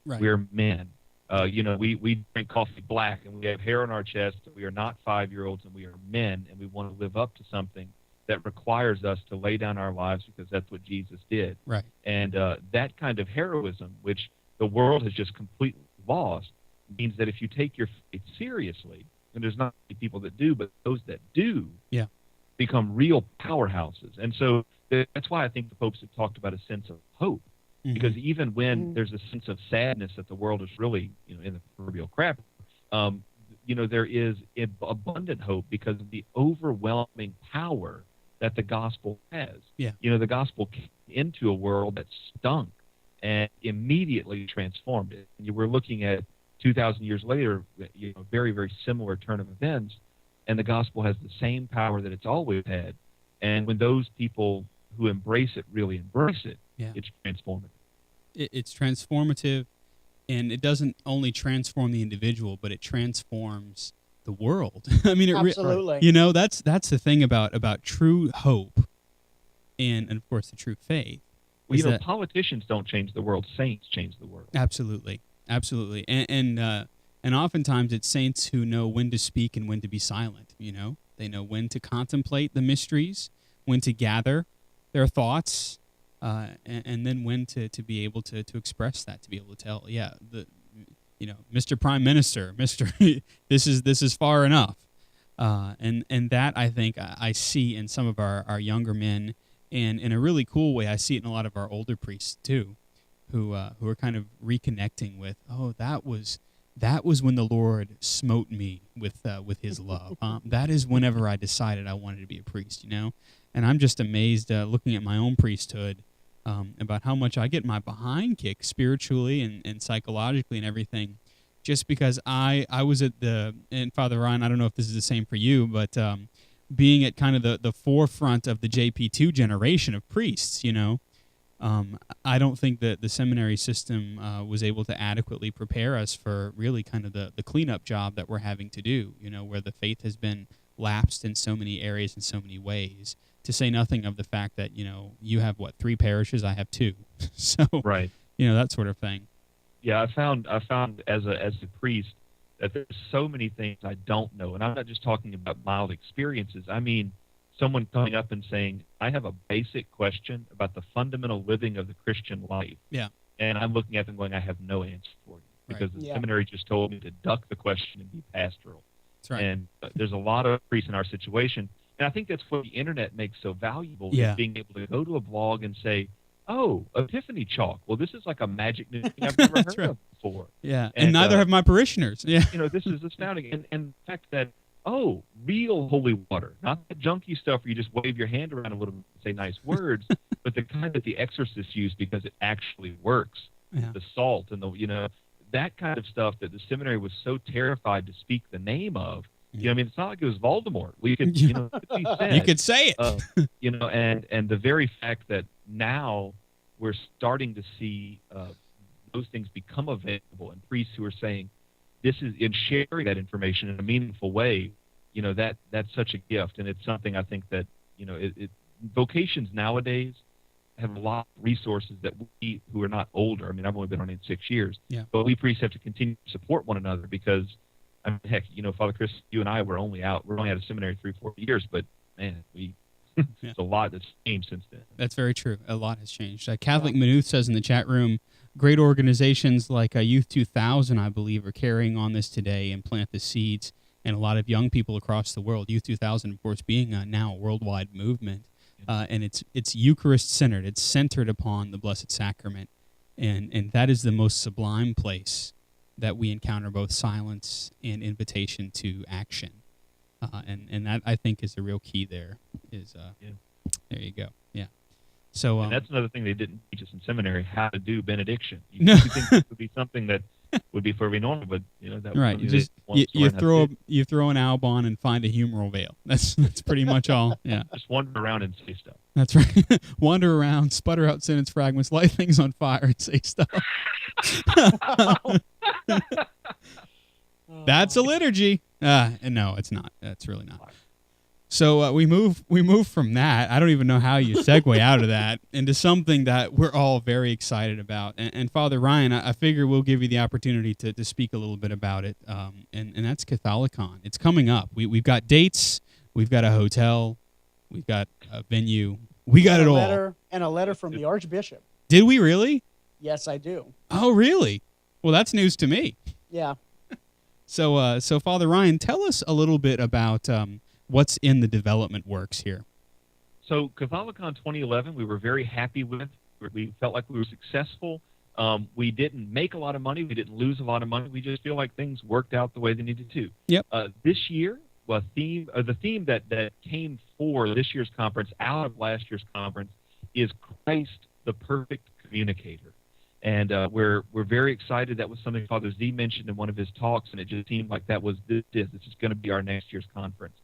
Right. We're men. We drink coffee black and we have hair on our chest. We are not 5-year-olds, and we are men, and we want to live up to something that requires us to lay down our lives because that's what Jesus did. Right. And that kind of heroism, which the world has just completely lost, means that if you take your faith seriously, and there's not many people that do, but those that do become real powerhouses. And so that's why I think the popes have talked about a sense of hope. Mm-hmm. Because even when there's a sense of sadness that the world is really, in the proverbial crap, there is abundant hope because of the overwhelming power that the gospel has. Yeah. The gospel came into a world that stunk and immediately transformed it. And we're looking at 2,000 years later, very, very similar turn of events, and the gospel has the same power that it's always had. And when those people who embrace it really embrace it, it's transformative. It's transformative, and it doesn't only transform the individual, but it transforms the world. I mean, absolutely. That's the thing about true hope, and of course the true faith. Well, politicians don't change the world; saints change the world. Absolutely, and oftentimes it's saints who know when to speak and when to be silent. They know when to contemplate the mysteries, when to gather their thoughts. And then when to be able to express that, to be able to tell, Mr. Prime Minister, this is far enough, and that I think I see in some of our younger men, and in a really cool way, I see it in a lot of our older priests too, who are kind of reconnecting with, that was when the Lord smote me with His love. That is whenever I decided I wanted to be a priest, And I'm just amazed looking at my own priesthood about how much I get my behind kicked spiritually and psychologically and everything, just because I was at and Father Ryan, I don't know if this is the same for you, but being at kind of the forefront of the JP2 generation of priests, I don't think that the seminary system was able to adequately prepare us for really kind of the cleanup job that we're having to do, where the faith has been lapsed in so many areas in so many ways. To say nothing of the fact that, you have, 3 parishes, I have 2. So, right. That sort of thing. Yeah, I found as a priest that there's so many things I don't know. And I'm not just talking about mild experiences. I mean, someone coming up and saying, I have a basic question about the fundamental living of the Christian life. Yeah. And I'm looking at them going, I have no answer for you. Because the seminary just told me to duck the question and be pastoral. That's right. And there's a lot of priests in our situation. And I think that's what the internet makes so valuable, is being able to go to a blog and say, oh, Epiphany chalk. Well, this is like a magic new thing I've never heard of before. Yeah, and neither have my parishioners. Yeah. This is astounding. And the fact that, real holy water, not the junky stuff where you just wave your hand around a little bit and say nice words, but the kind that the exorcists use because it actually works. Yeah. The salt and that kind of stuff that the seminary was so terrified to speak the name of. It's not like it was Voldemort. We could, it could be said. You could say it. And the very fact that now we're starting to see those things become available, and priests who are saying this is in sharing that information in a meaningful way, that's such a gift, and it's something I think that vocations nowadays have a lot of resources that we who are not older. I mean, I've only been on it 6 years, Yeah. but we priests have to continue to support one another because, I mean, heck, Father Chris, you and I we're only out of seminary 3-4 years, but man, there's a lot that's changed since then. That's very true. A lot has changed. Catholic Manuth says in the chat room, great organizations like Youth 2000, I believe, are carrying on this today and plant the seeds. And a lot of young people across the world, Youth 2000, of course, being now a worldwide movement. And it's Eucharist-centered. It's centered upon the Blessed Sacrament. And that is the most sublime place that we encounter both silence and invitation to action. And that, I think, is the real key there. There you go. Yeah. So and that's another thing they didn't teach us in seminary, how to do benediction. No. You think this would be something that would be fairly normal, but that right. You throw an alb on and find a humeral veil. That's pretty much all. Yeah. Just wander around and say stuff. That's right. Wander around, sputter out sentence fragments, light things on fire, and say stuff. That's a liturgy. No, it's not. That's really not. So we move from that. I don't even know how you segue out of that into something that we're all very excited about. And Father Ryan, I figure we'll give you the opportunity to speak a little bit about it. And that's CatholiCon. It's coming up. We've got dates. We've got a hotel. We've got a venue. We got it all. And a letter from the Archbishop. Did we really? Yes, I do. Oh, really? Well, that's news to me. Yeah. So Father Ryan, tell us a little bit about what's in the development works here. So CatholiCon 2011, we were very happy with. We felt like we were successful. We didn't make a lot of money. We didn't lose a lot of money. We just feel like things worked out the way they needed to. Yep. This year, the theme that came for this year's conference out of last year's conference is Christ, the perfect communicator. And we're very excited. That was something Father Z mentioned in one of his talks, and it just seemed like this is going to be our next year's conference.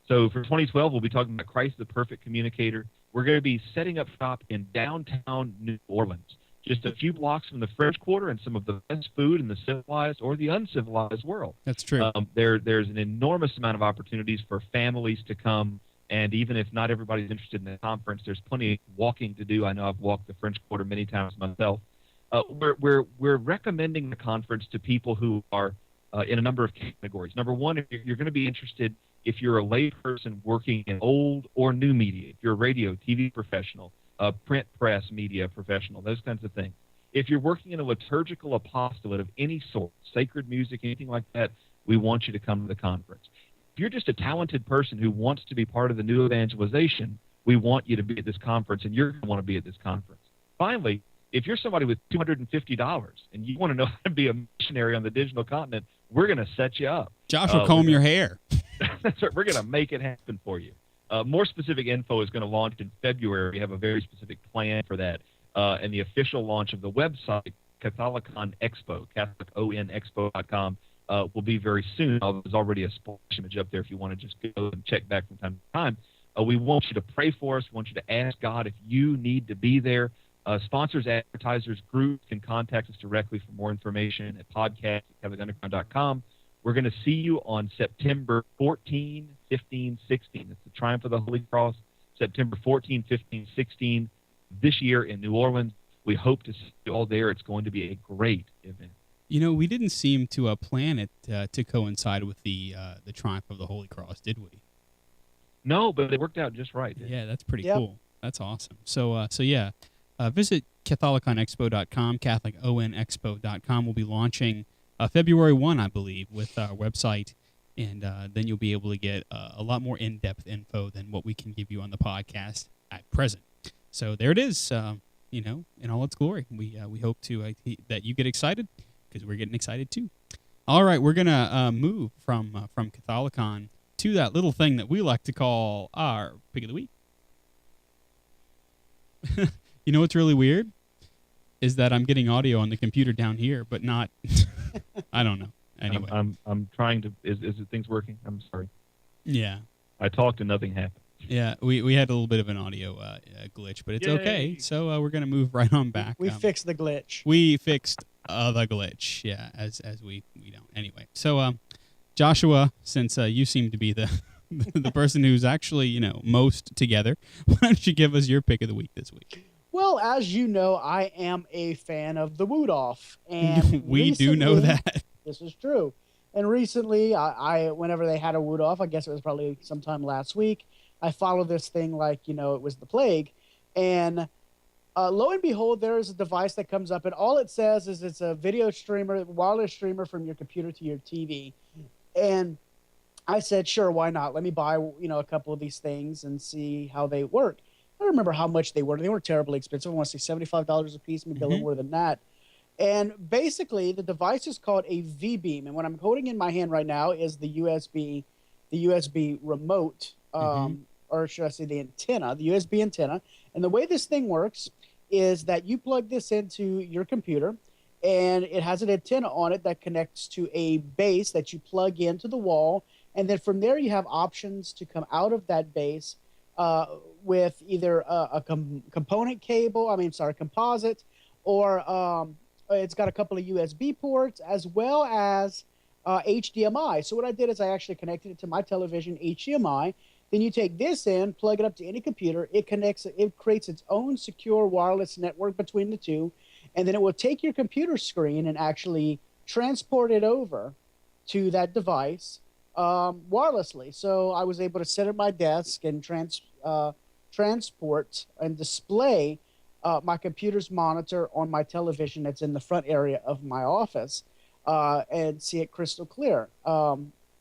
So for 2012, we'll be talking about Christ, the perfect communicator. We're going to be setting up shop in downtown New Orleans, just a few blocks from the French Quarter and some of the best food in the civilized or the uncivilized world. That's true. There's an enormous amount of opportunities for families to come, and even if not everybody's interested in the conference, there's plenty of walking to do. I know I've walked the French Quarter many times myself. We're recommending the conference to people who are in a number of categories. Number one, if you're going to be interested, if you're a lay person working in old or new media, if you're a radio, TV professional, print press media professional, those kinds of things. If you're working in a liturgical apostolate of any sort, sacred music, anything like that, we want you to come to the conference. If you're just a talented person who wants to be part of the new evangelization, we want you to be at this conference, and you're going to want to be at this conference. Finally, if you're somebody with $250 and you want to know how to be a missionary on the digital continent, we're going to set you up. Josh will comb your hair. That's right. We're going to make it happen for you. More specific info is going to launch in February. We have a very specific plan for that. And the official launch of the website, CatholiCon Expo, CatholiConExpo.com, will be very soon. There's already a splash image up there if you want to just go and check back from time to time. We want you to pray for us. We want you to ask God if you need to be there. Sponsors, advertisers, groups can contact us directly for more information at podcast@CatholicUnderground.com. We're going to see you on September 14, 15, 16. It's the Triumph of the Holy Cross, September 14, 15, 16 this year in New Orleans. We hope to see you all there. It's going to be a great event. We didn't seem to plan it to coincide with the Triumph of the Holy Cross, did we? No, but it worked out just right. Yeah, that's pretty cool. That's awesome. So yeah, visit CatholiConExpo.com, CatholicONExpo.com. We'll be launching February 1, I believe, with our website, and then you'll be able to get a lot more in-depth info than what we can give you on the podcast at present. So there it is, in all its glory. We hope that you get excited, because we're getting excited too. All right, we're going to move from CatholicCon to that little thing that we like to call our Pick of the Week. You know what's really weird? Is that I'm getting audio on the computer down here, but not... I don't know. Anyway. I'm trying to... Is it things working? I'm sorry. Yeah. I talked and nothing happened. Yeah, we had a little bit of an audio glitch, but it's okay. So we're going to move right on back. We fixed the glitch. We fixed the glitch, yeah, as we don't. Anyway, so Joshua, since you seem to be the person who's actually, most together, why don't you give us your pick of the week this week? Well, as you know, I am a fan of the Wood Off, and We do know recently, that. this is true. And recently, whenever they had a Wood Off, I guess it was probably sometime last week, I followed this thing like it was the plague, and lo and behold, there is a device that comes up, and all it says is it's a video streamer, wireless streamer from your computer to your TV, and I said, sure, why not? Let me buy, a couple of these things and see how they work. I don't remember how much they were. They weren't terribly expensive. I want to say $75 a piece, maybe a little more than that. And basically, the device is called a V-beam. And what I'm holding in my hand right now is the USB remote, or should I say the antenna, the USB antenna. And the way this thing works is that you plug this into your computer, and it has an antenna on it that connects to a base that you plug into the wall. And then from there, you have options to come out of that base with either a component cable, composite, or it's got a couple of USB ports as well as HDMI. So what I did is I actually connected it to my television HDMI. Then you take this in, plug it up to any computer. It creates its own secure wireless network between the two. And then it will take your computer screen and actually transport it over to that device wirelessly. So I was able to sit at my desk and transport and display my computer's monitor on my television that's in the front area of my office and see it crystal clear.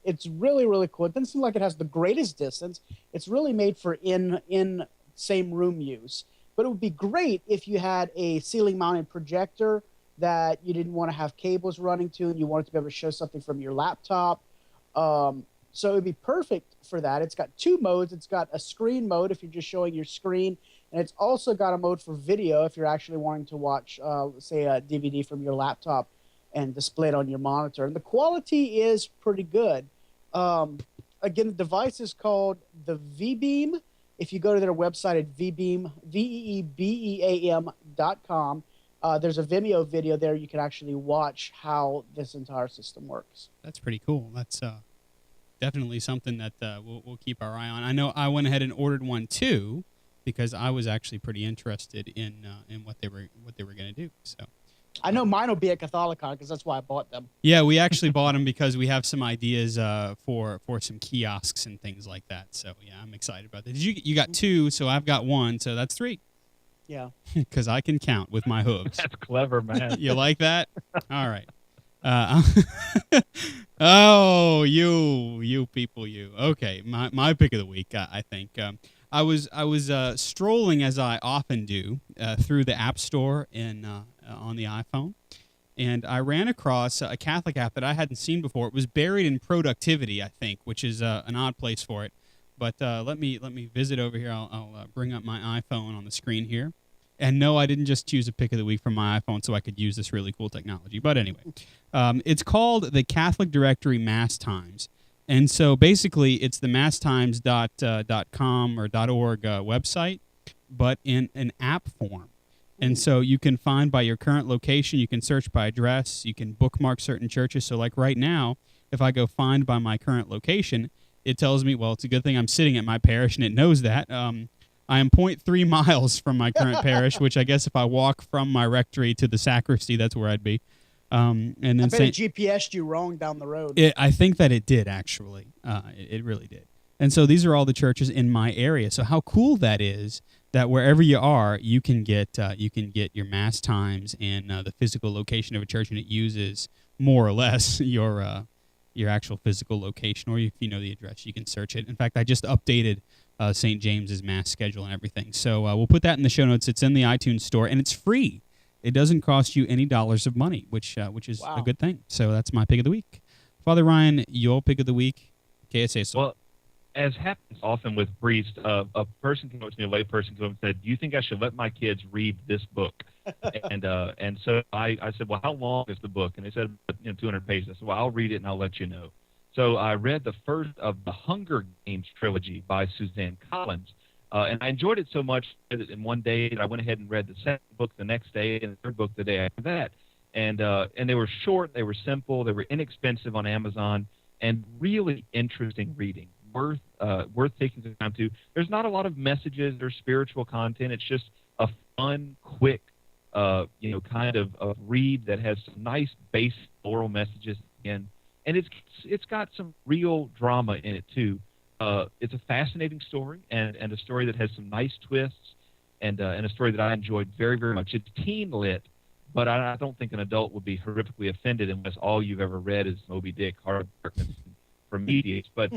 It's really, really cool. It doesn't seem like it has the greatest distance. It's really made for in same room use. But it would be great if you had a ceiling mounted projector that you didn't want to have cables running to and you wanted to be able to show something from your laptop. So it would be perfect for that. It's got two modes. It's got a screen mode if you're just showing your screen, and it's also got a mode for video if you're actually wanting to watch, say, a DVD from your laptop and display it on your monitor. And the quality is pretty good. Again, the device is called the V-beam. If you go to their website at veebeam.com, there's a Vimeo video there. You can actually watch how this entire system works. That's pretty cool. That's definitely something that we'll keep our eye on. I know I went ahead and ordered one too because I was actually pretty interested in what they were going to do. So I know mine will be at CatholiCon because that's why I bought them. Yeah, we actually bought them because we have some ideas for some kiosks and things like that. So yeah, I'm excited about that. You got two, so I've got one, so that's three. Yeah, because I can count with my hooves. That's clever, man. You like that? All right. Oh, you people, you. Okay, my pick of the week, I think. I was strolling, as I often do, through the App Store on the iPhone, and I ran across a Catholic app that I hadn't seen before. It was buried in productivity, I think, which is an odd place for it. But let me visit over here. I'll bring up my iPhone on the screen here. And no, I didn't just choose a pick of the week from my iPhone so I could use this really cool technology. But anyway, it's called the Catholic Directory Mass Times. And so basically it's the masstimes.com or .org website, but in an app form. And so you can find by your current location, you can search by address, you can bookmark certain churches. So like right now, if I go find by my current location, it tells me, well, it's a good thing I'm sitting at my parish and it knows that. I am 0.3 miles from my current parish, which I guess if I walk from my rectory to the sacristy, that's where I'd be. And then I bet it GPS'd you wrong down the road. I think that it did, actually. It really did. And so these are all the churches in my area. So how cool that is that wherever you are, you can get your mass times and the physical location of a church, and it uses more or less your actual physical location, or if you know the address, you can search it. In fact, I just updated St. James's Mass schedule and everything. So we'll put that in the show notes. It's in the iTunes store, and it's free. It doesn't cost you any dollars of money, which is a good thing. So that's my pick of the week. Father Ryan, your pick of the week, KSA. So. Well, as happens often with priests, a person came up to me, a lay person came up and said, "Do you think I should let my kids read this book?" and so I said, "Well, how long is the book?" And they said, 200 pages. I said, "Well, I'll read it and I'll let you know." So I read the first of the Hunger Games trilogy by Suzanne Collins, and I enjoyed it so much that in one day that I went ahead and read the second book the next day and the third book the day after that. And they were short, they were simple, they were inexpensive on Amazon, and really interesting reading, worth taking the time to. There's not a lot of messages or spiritual content. It's just a fun, quick, kind of read that has some nice base moral messages in, and it's got some real drama in it too. It's a fascinating story and a story that has some nice twists and a story that I enjoyed very, very much. It's teen lit, but I don't think an adult would be horrifically offended unless all you've ever read is Moby Dick, Heart of Darkness, and Prometheus. But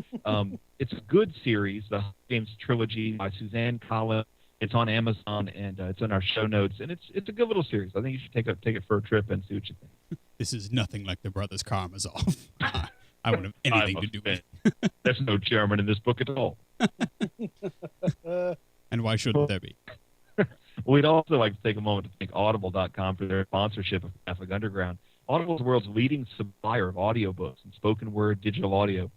it's a good series, the Hunger Games trilogy by Suzanne Collins. It's on Amazon, and it's in our show notes, and it's a good little series. I think you should take it for a trip and see what you think. This is nothing like the Brothers Karamazov. I wouldn't have anything to do with it. There's no German in this book at all. And why shouldn't there be? We'd also like to take a moment to thank Audible.com for their sponsorship of Catholic Underground. Audible is the world's leading supplier of audiobooks and spoken word digital audio.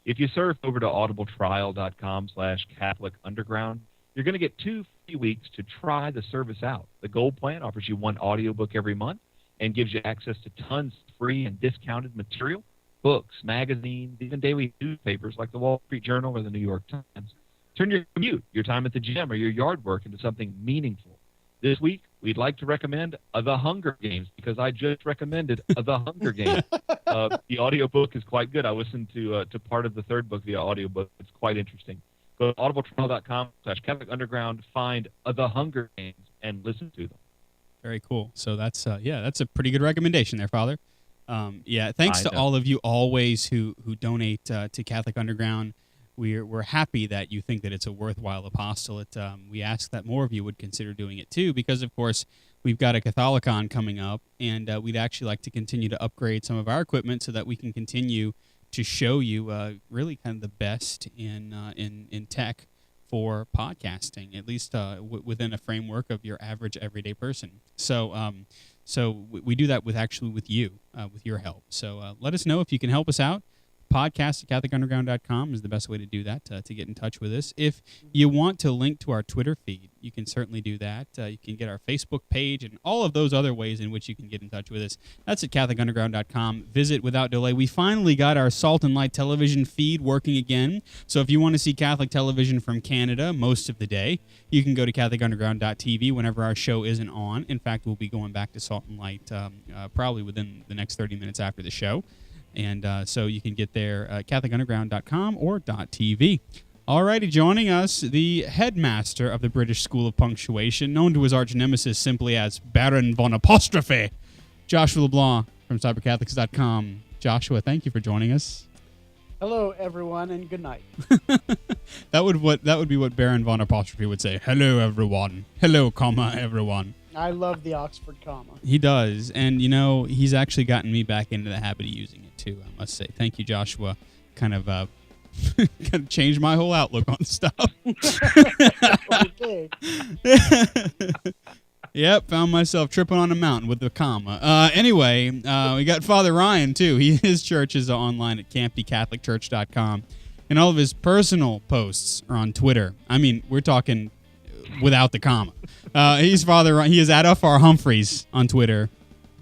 If you surf over to audibletrial.com/Catholic Underground, you're going to get 2 free weeks to try the service out. The Gold Plan offers you 1 audiobook every month and gives you access to tons of free and discounted material, books, magazines, even daily newspapers like the Wall Street Journal or the New York Times. Turn your commute, your time at the gym, or your yard work into something meaningful. This week, we'd like to recommend The Hunger Games because I just recommended The Hunger Games. The audiobook is quite good. I listened to part of the 3rd book via audiobook. It's quite interesting. Go to audibletrial.com/Catholic Underground, find The Hunger Games, and listen to them. Very cool. So that's a pretty good recommendation there, Father. Thanks to know. all of you always who donate to Catholic Underground. We're happy that you think that it's a worthwhile apostolate. We ask that more of you would consider doing it too, because of course we've got a CatholiCon coming up, and we'd actually like to continue to upgrade some of our equipment so that we can continue to show you really kind of the best in tech for podcasting, at least within a framework of your average everyday person. So we do that with you, with your help. So let us know if you can help us out. Podcast at CatholicUnderground.com is the best way to do that, to get in touch with us. If you want to link to our Twitter feed, you can certainly do that. You can get our Facebook page and all of those other ways in which you can get in touch with us. That's at CatholicUnderground.com. Visit without delay. We finally got our Salt and Light television feed working again. So if you want to see Catholic television from Canada most of the day, you can go to CatholicUnderground.tv whenever our show isn't on. In fact, we'll be going back to Salt and Light probably within the next 30 minutes after the show. And so you can get there at CatholicUnderground.com or .tv. Alrighty, joining us, the headmaster of the British School of Punctuation, known to his arch nemesis simply as Baron Von Apostrophe, Joshua LeBlanc from CyberCatholics.com. Joshua, thank you for joining us. Hello, everyone, and good night. That would be what Baron Von Apostrophe would say. Hello, everyone. Hello, comma, everyone. I love the Oxford comma. He does, and he's actually gotten me back into the habit of using it too, I must say. Thank you, Joshua. Kind of changed my whole outlook on stuff. Okay. Yep, found myself tripping on a mountain with the comma. Anyway, we got Father Ryan too. His church is online at campdycatholicchurch.com, and all of his personal posts are on Twitter. I mean, we're talking without the comma. He's Father Ryan. He is at F.R. Humphreys on Twitter.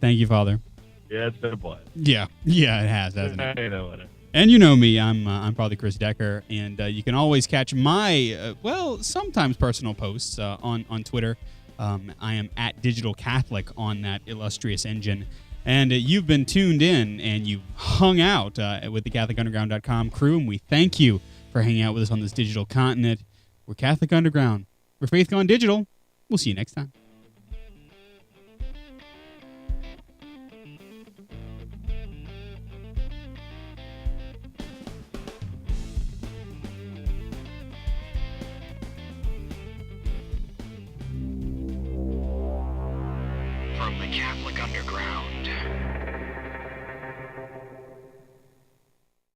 Thank you, Father. Yeah, it's been a blast. Yeah, it has, hasn't it? I know what. And you know me, I'm Father Chris Decker, and you can always catch my sometimes personal posts on Twitter. I am at Digital Catholic on that illustrious engine. And you've been tuned in and you've hung out with the CatholicUnderground.com crew, and we thank you for hanging out with us on this digital continent. We're Catholic Underground. We're Faith Gone Digital. We'll see you next time. From the Catholic Underground.